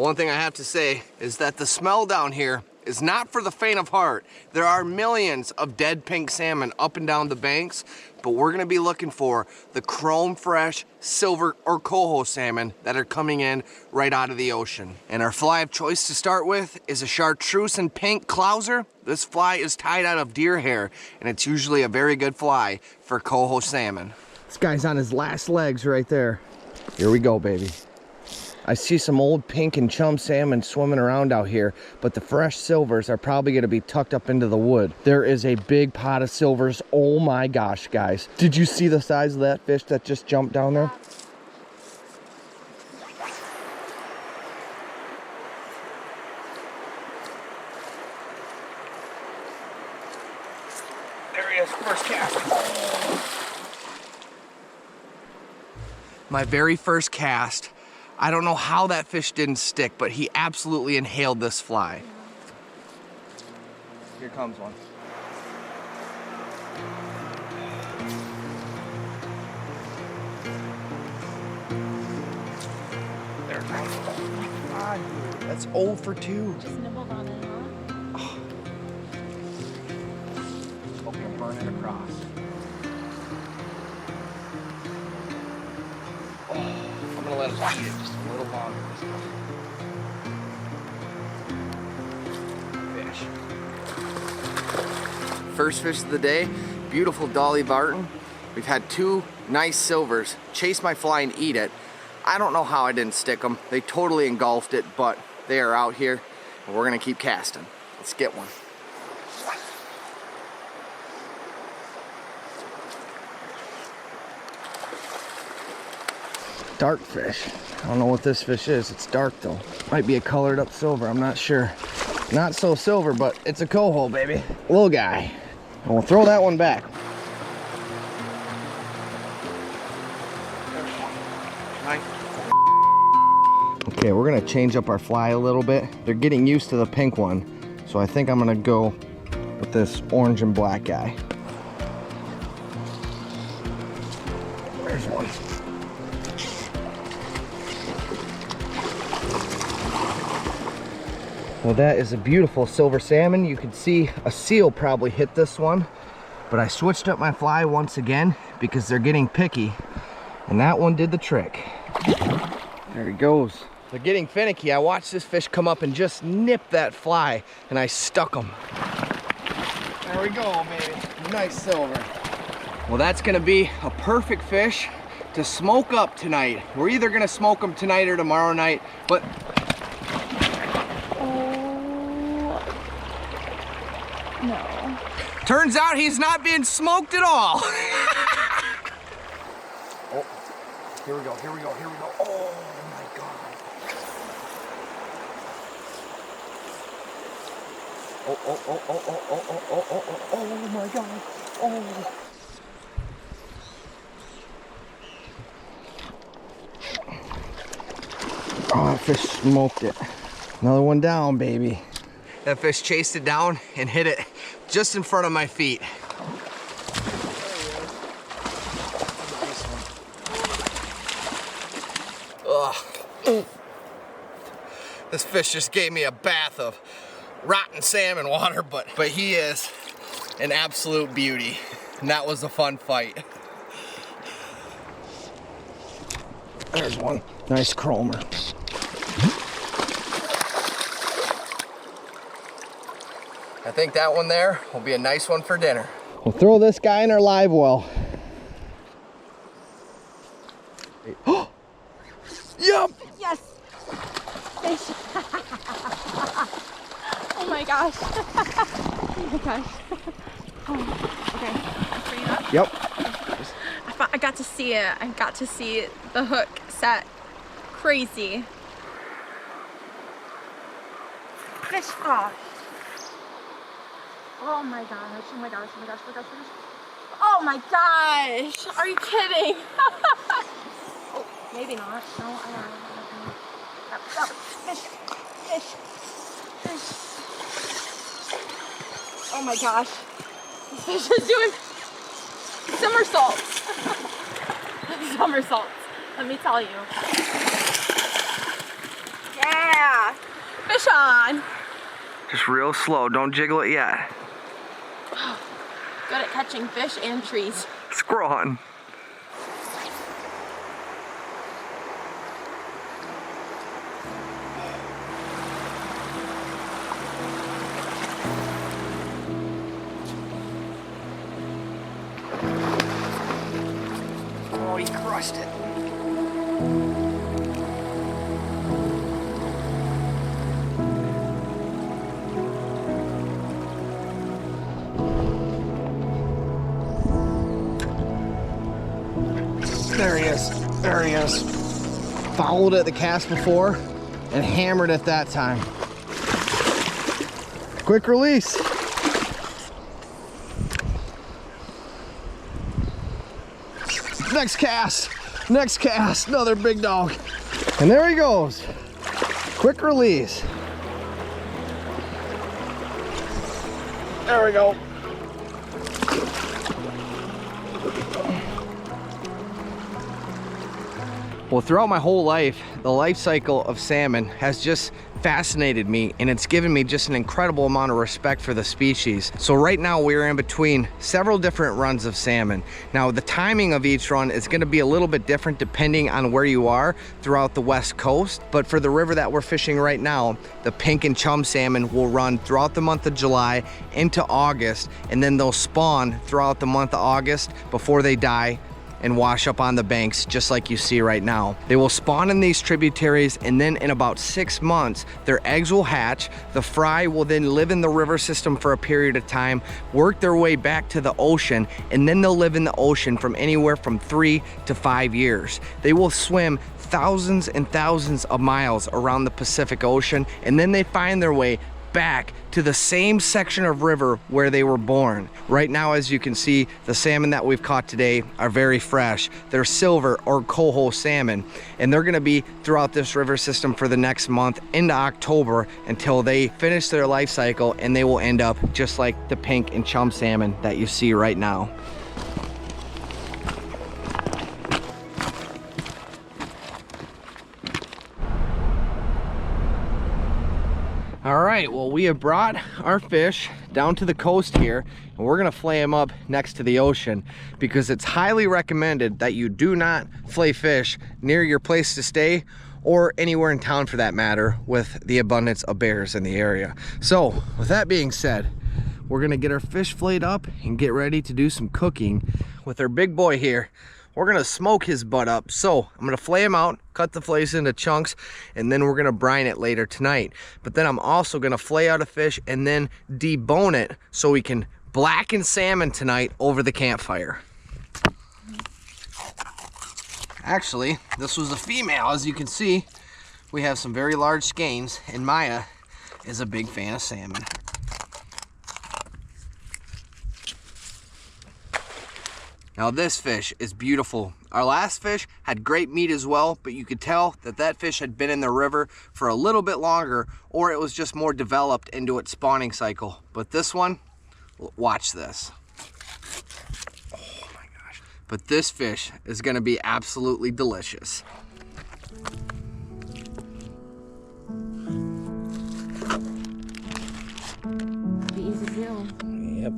One thing I have to say is that the smell down here is not for the faint of heart. There are millions of dead pink salmon up and down the banks, but we're gonna be looking for the chrome fresh, silver, or coho salmon that are coming in right out of the ocean. And our fly of choice to start with is a chartreuse and pink clouser. This fly is tied out of deer hair, and it's usually a very good fly for coho salmon. This guy's on his last legs right there. Here we go, baby. I see some old pink and chum salmon swimming around out here, but the fresh silvers are probably gonna be tucked up into the wood. There is a big pot of silvers. Oh my gosh, guys. Did you see the size of that fish that just jumped down there? There he is, first cast. My very first cast. I don't know how that fish didn't stick, but he absolutely inhaled this fly. Here comes one. There it comes. God, that's 0 for 2. Just nibbled on it, huh? Oh. Hope you burn it across. I'm gonna let him eat it just a little longer this time. Fish. First fish of the day, beautiful Dolly Vartan. We've had 2 nice silvers chase my fly and eat it. I don't know how I didn't stick them. They totally engulfed it, but they are out here and we're gonna keep casting. Let's get one. Dark fish. I don't know what this fish is. It's dark though. Might be a colored up silver. I'm not sure. Not so silver, but it's a coho, baby. Little guy. And we'll throw that one back. Okay, we're gonna change up our fly a little bit. They're getting used to the pink one, so I think I'm gonna go with this orange and black guy. There's one. Well, that is a beautiful silver salmon. You can see a seal probably hit this one, but I switched up my fly once again because they're getting picky, and that one did the trick. There he goes. They're getting finicky. I watched this fish come up and just nip that fly, and I stuck him. There we go, baby. Nice silver. Well, that's gonna be a perfect fish to smoke up tonight. We're either gonna smoke them tonight or tomorrow night, but no. Turns out he's not being smoked at all. Oh, here we go, here we go, here we go. Oh my God. Oh, oh, oh, oh, oh, oh, oh, oh, oh, oh, oh my God. Oh. Oh, that fish smoked it. Another one down, baby. That fish chased it down and hit it just in front of my feet. Ugh. This fish just gave me a bath of rotten salmon water, but he is an absolute beauty. And that was a fun fight. There's one. Nice chromer. I think that one there will be a nice one for dinner. We'll throw this guy in our live well. Oh! Yup! Yes! Fish! Oh my gosh. Oh my gosh. Oh, okay. Bring it up? Yep. I got to see it. I got to see the hook set. Crazy. Fish! Oh my gosh, oh my gosh, oh my gosh, oh my gosh, oh my gosh! Are you kidding? Oh, maybe not. No, I don't know. Oh, fish, fish, fish. Oh my gosh. This fish is doing somersaults. Somersaults, let me tell you. Yeah. Fish on. Just real slow. Don't jiggle it yet. Good at catching fish and trees. Squirrel hunting. Oh, he crushed it. There he is. There he is. Followed at the cast before and hammered it that time. Quick release. Next cast. Next cast. Another big dog. And there he goes. Quick release. There we go. Well, throughout my whole life, the life cycle of salmon has just fascinated me, and it's given me just an incredible amount of respect for the species. So right now we're in between several different runs of salmon. Now the timing of each run is going to be a little bit different depending on where you are throughout the West Coast. But for the river that we're fishing right now, the pink and chum salmon will run throughout the month of July into August, and then they'll spawn throughout the month of August before they die and wash up on the banks just like you see right now. They will spawn in these tributaries, and then in about 6 months, their eggs will hatch. The fry will then live in the river system for a period of time, work their way back to the ocean, and then they'll live in the ocean from anywhere from 3 to 5 years. They will swim thousands and thousands of miles around the Pacific Ocean, and then they find their way back to the same section of river where they were born. Right now, as you can see, the salmon that we've caught today are very fresh. They're silver or coho salmon, and they're gonna be throughout this river system for the next month into October until they finish their life cycle, and they will end up just like the pink and chum salmon that you see right now. All right, well, we have brought our fish down to the coast here, and we're gonna flay them up next to the ocean because it's highly recommended that you do not flay fish near your place to stay or anywhere in town for that matter, with the abundance of bears in the area. So with that being said, we're gonna get our fish flayed up and get ready to do some cooking with our big boy here. We're gonna smoke his butt up. So I'm gonna flay him out, cut the fillets into chunks, and then we're gonna brine it later tonight. But then I'm also gonna flay out a fish and then debone it so we can blacken salmon tonight over the campfire. Actually, this was a female. As you can see, we have some very large skeins, and Maya is a big fan of salmon. Now this fish is beautiful. Our last fish had great meat as well, but you could tell that that fish had been in the river for a little bit longer, or it was just more developed into its spawning cycle. But this one, watch this. Oh my gosh. But this fish is gonna be absolutely delicious. Be easy to do. Yep.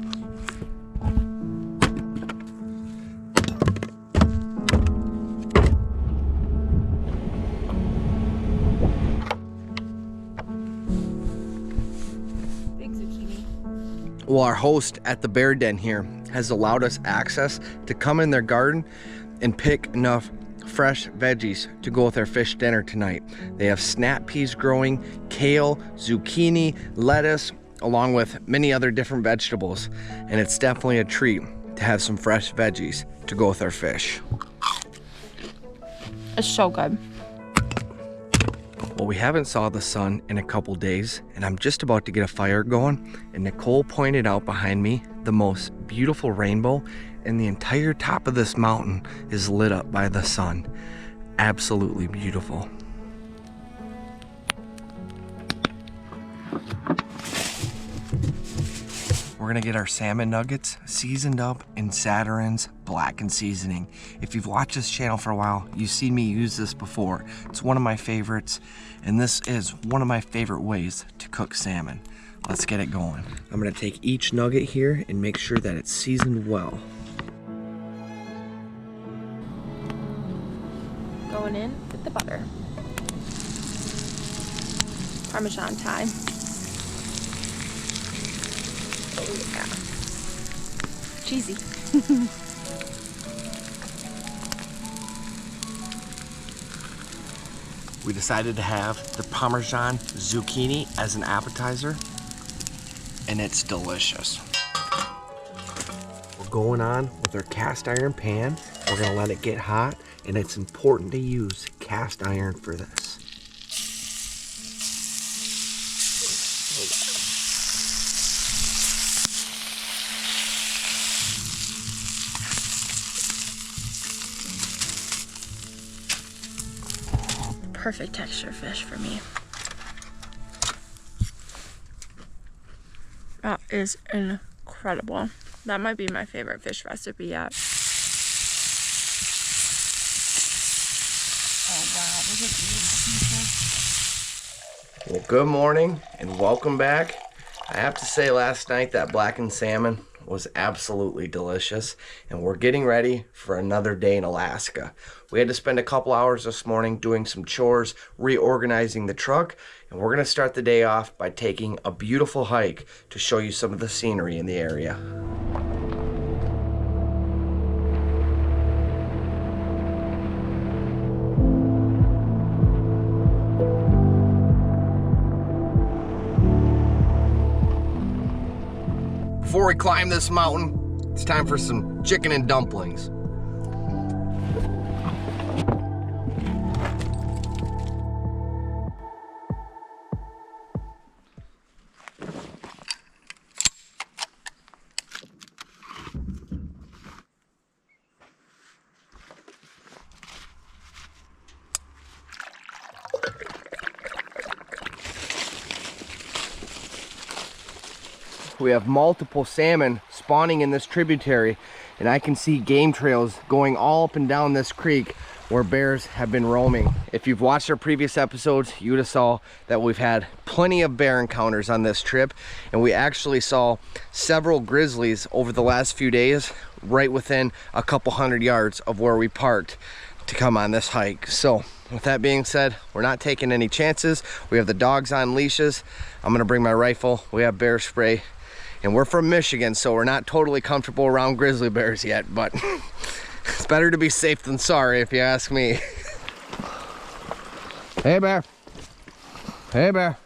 Well, our host at the Bear Den here has allowed us access to come in their garden and pick enough fresh veggies to go with our fish dinner tonight. They have snap peas growing, kale, zucchini, lettuce, along with many other different vegetables. And it's definitely a treat to have some fresh veggies to go with our fish. It's so good. Well, we haven't saw the sun in a couple days, and I'm just about to get a fire going, and Nicole pointed out behind me the most beautiful rainbow, and the entire top of this mountain is lit up by the sun. Absolutely beautiful. we're gonna get our salmon nuggets seasoned up in Saturn's blackened seasoning. If you've watched this channel for a while, you've seen me use this before. It's one of my favorites, and this is one of my favorite ways to cook salmon. Let's get it going. I'm gonna take each nugget here and make sure that it's seasoned well. Going in with the butter. Parmesan time. Oh yeah. Cheesy. We decided to have the Parmesan zucchini as an appetizer, and it's delicious. We're going on with our cast iron pan. We're gonna let it get hot, and it's important to use cast iron for this. Perfect texture fish for me. That is incredible. That might be my favorite fish recipe yet. Oh wow, those are beautiful pieces. Well, good morning and welcome back. I have to say, last night that blackened salmon was absolutely delicious, and we're getting ready for another day in Alaska. We had to spend a couple hours this morning doing some chores, reorganizing the truck, and we're gonna start the day off by taking a beautiful hike to show you some of the scenery in the area. Before we climb this mountain, it's time for some chicken and dumplings. We have multiple salmon spawning in this tributary, and I can see game trails going all up and down this creek where bears have been roaming. If you've watched our previous episodes, you would have saw that we've had plenty of bear encounters on this trip, and we actually saw several grizzlies over the last few days right within a couple hundred yards of where we parked to come on this hike. So with that being said, we're not taking any chances. We have the dogs on leashes. I'm gonna bring my rifle. We have bear spray. And we're from Michigan, so we're not totally comfortable around grizzly bears yet, but it's better to be safe than sorry, if you ask me. Hey, bear. Hey, bear.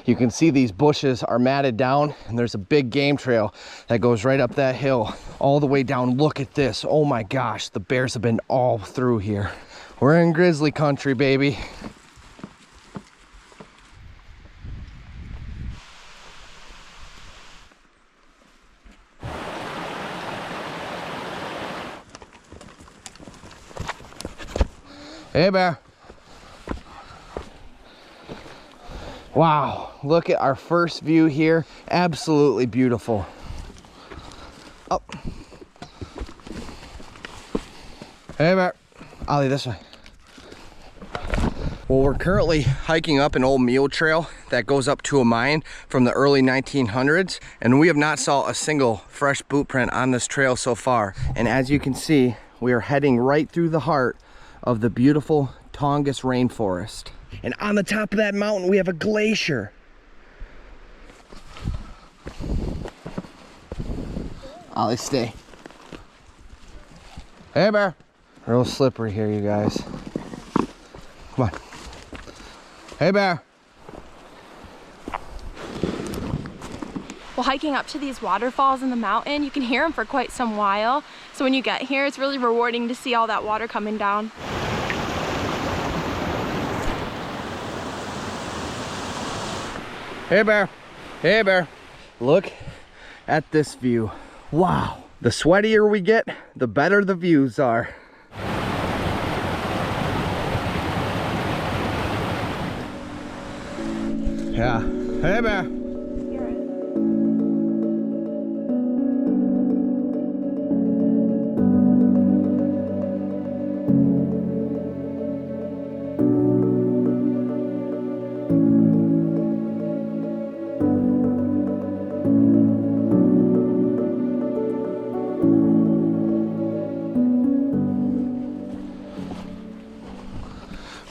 You can see these bushes are matted down, and there's a big game trail that goes right up that hill, all the way down. Look at this. Oh my gosh, the bears have been all through here. We're in grizzly country, baby. Hey, bear. Wow, look at our first view here. Absolutely beautiful. Up. Hey, bear. Ollie, this way. Well, we're currently hiking up an old mule trail that goes up to a mine from the early 1900s, and we have not saw a single fresh boot print on this trail so far. And as you can see, we are heading right through the heart of the beautiful Tongass rainforest. And on the top of that mountain, we have a glacier. Ollie, stay. Hey, bear. Real slippery here, you guys. Come on. Hey, bear. Well, hiking up to these waterfalls in the mountain, you can hear them for quite some while. So when you get here, it's really rewarding to see all that water coming down. Hey, bear. Hey, bear. Look at this view. Wow. The sweatier we get, the better the views are. Yeah. Hey, bear.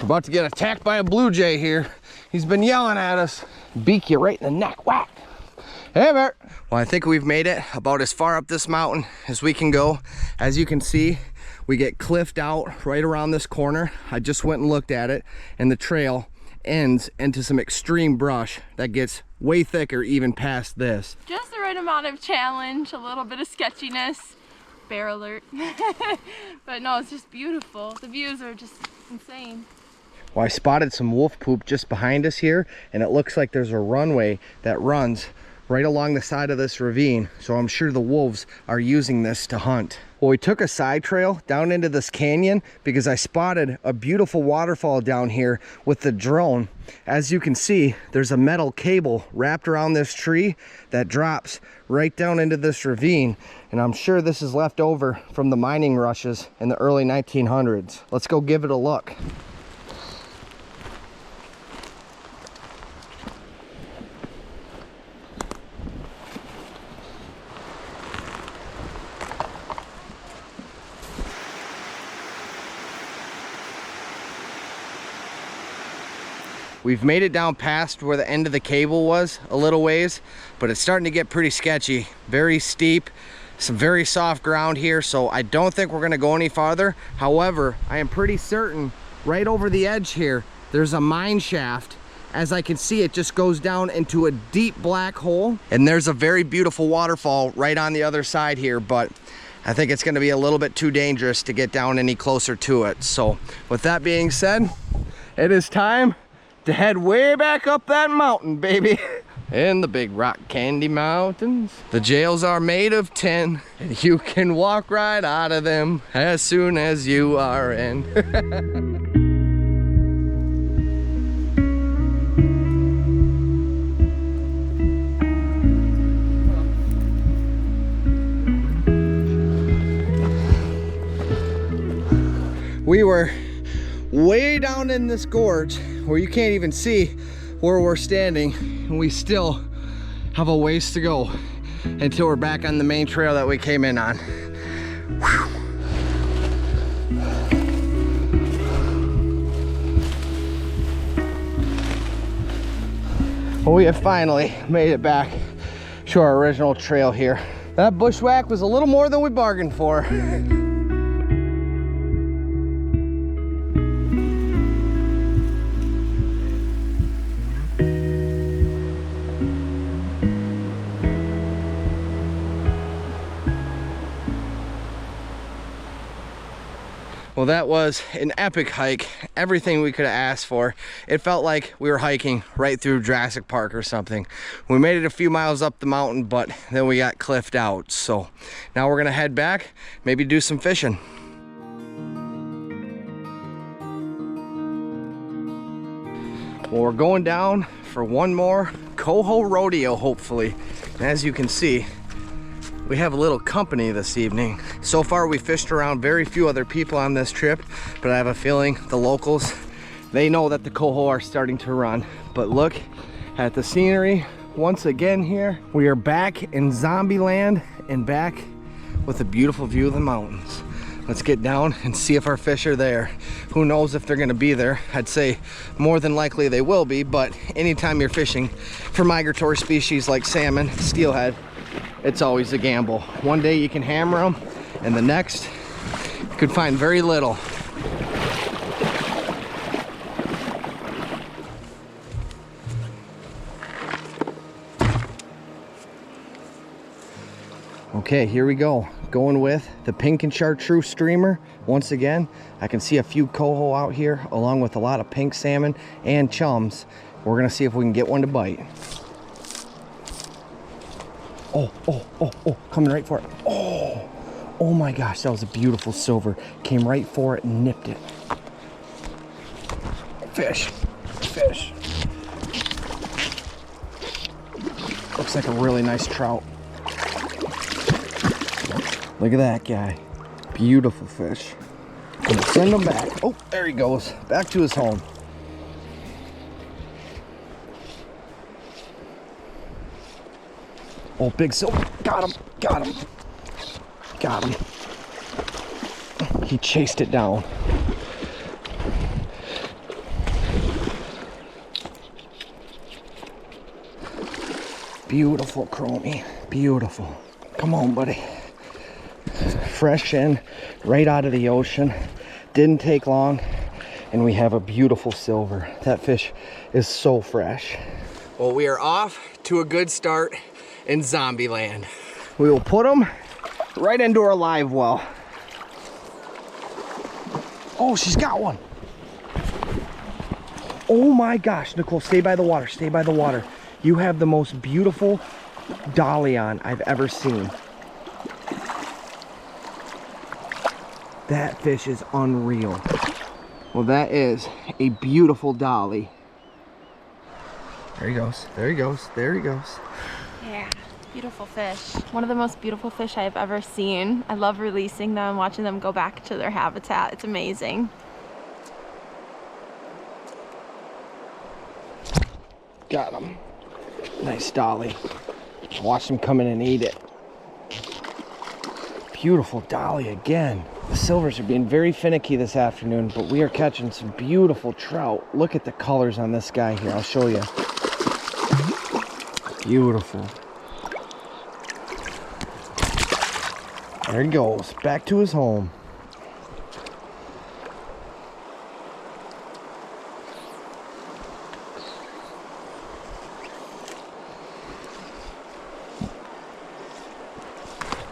We're about to get attacked by a blue jay here. He's been yelling at us. Beak you right in the neck, whack. Hey, Bert. Well, I think we've made it about as far up this mountain as we can go. As you can see, we get cliffed out right around this corner. I just went and looked at it, and the trail ends into some extreme brush that gets way thicker even past this. Just the right amount of challenge, a little bit of sketchiness. Bear alert. But no, it's just beautiful. The views are just insane. Well, I spotted some wolf poop just behind us here, and it looks like there's a runway that runs right along the side of this ravine, so I'm sure the wolves are using this to hunt. Well, we took a side trail down into this canyon because I spotted a beautiful waterfall down here with the drone. As you can see, there's a metal cable wrapped around this tree that drops right down into this ravine, and I'm sure this is left over from the mining rushes in the early 1900s. Let's go give it a look. We've made it down past where the end of the cable was a little ways, but it's starting to get pretty sketchy. Very steep, some very soft ground here, so I don't think we're gonna go any farther. However, I am pretty certain right over the edge here, there's a mine shaft. As I can see, it just goes down into a deep black hole, and there's a very beautiful waterfall right on the other side here, but I think it's gonna be a little bit too dangerous to get down any closer to it. So with that being said, it is time to head way back up that mountain, baby. In the big rock candy mountains, the jails are made of tin, and you can walk right out of them as soon as you are in. We were way down in this gorge where you can't even see where we're standing, and we still have a ways to go until we're back on the main trail that we came in on. Whew. Well, we have finally made it back to our original trail here. That bushwhack was a little more than we bargained for. Well, that was an epic hike. Everything we could have asked for. It felt like we were hiking right through Jurassic Park or something. We made it a few miles up the mountain, but then we got cliffed out. So now we're gonna head back, maybe do some fishing. Well, we're going down for one more coho rodeo, hopefully. And as you can see, we have a little company this evening. So far, we fished around very few other people on this trip, but I have a feeling the locals, they know that the coho are starting to run. But look at the scenery once again here. We are back in zombie land and back with a beautiful view of the mountains. Let's get down and see if our fish are there. Who knows if they're gonna be there? I'd say more than likely they will be, but anytime you're fishing for migratory species like salmon, steelhead, it's always a gamble. One day you can hammer them, and the next you could find very little. Okay, here we go. Going with the pink and chartreuse streamer. Once again, I can see a few coho out here, along with a lot of pink salmon and chums. We're gonna see if we can get one to bite. Oh, coming right for it. Oh my gosh, that was a beautiful silver. Came right for it and nipped it. Fish. Looks like a really nice trout. Look at that guy. Beautiful fish. Gonna send him back. Oh, there he goes. Back to his home. Oh, big silver. Got him. He chased it down. Beautiful chromie, beautiful. Come on, buddy. Fresh in, right out of the ocean. Didn't take long, and we have a beautiful silver. That fish is so fresh. Well, we are off to a good start in zombie land. We will put them right into our live well. Oh, she's got one. Oh my gosh, Nicole, stay by the water, stay by the water. You have the most beautiful dolly on I've ever seen. That fish is unreal. Well, that is a beautiful dolly. There he goes, there he goes, there he goes. Yeah, beautiful fish. One of the most beautiful fish I've ever seen. I love releasing them, watching them go back to their habitat. It's amazing. Got him. Nice dolly. Watch him come in and eat it. Beautiful dolly again. The silvers are being very finicky this afternoon, but we are catching some beautiful trout. Look at the colors on this guy here. I'll show you. Beautiful. There he goes. Back to his home.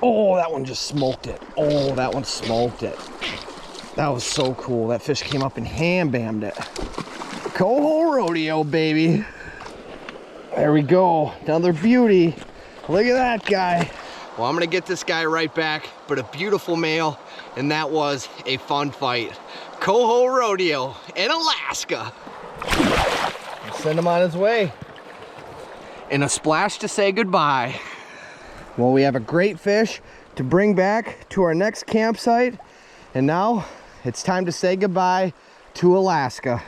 Oh, that one just smoked it. Oh, that one smoked it. That was so cool. That fish came up and ham-bammed it. Coho rodeo, baby. There we go. Another beauty. Look at that guy. Well, I'm gonna get this guy right back, but a beautiful male, and that was a fun fight. Coho rodeo in Alaska. I'll send him on his way. And a splash to say goodbye. Well, we have a great fish to bring back to our next campsite, and now it's time to say goodbye to Alaska.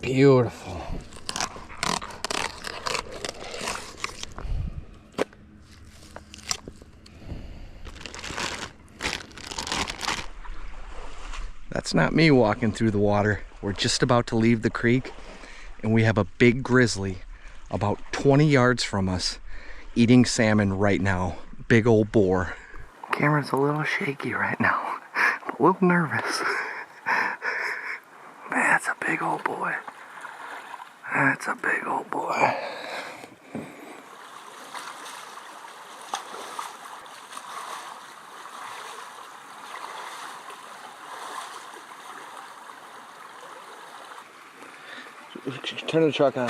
Beautiful. That's not me walking through the water. We're just about to leave the creek, and we have a big grizzly about 20 yards from us eating salmon right now. Big old boar. Camera's a little shaky right now, a little nervous. That's a big old boy. That's a big old boy. Turn the truck on.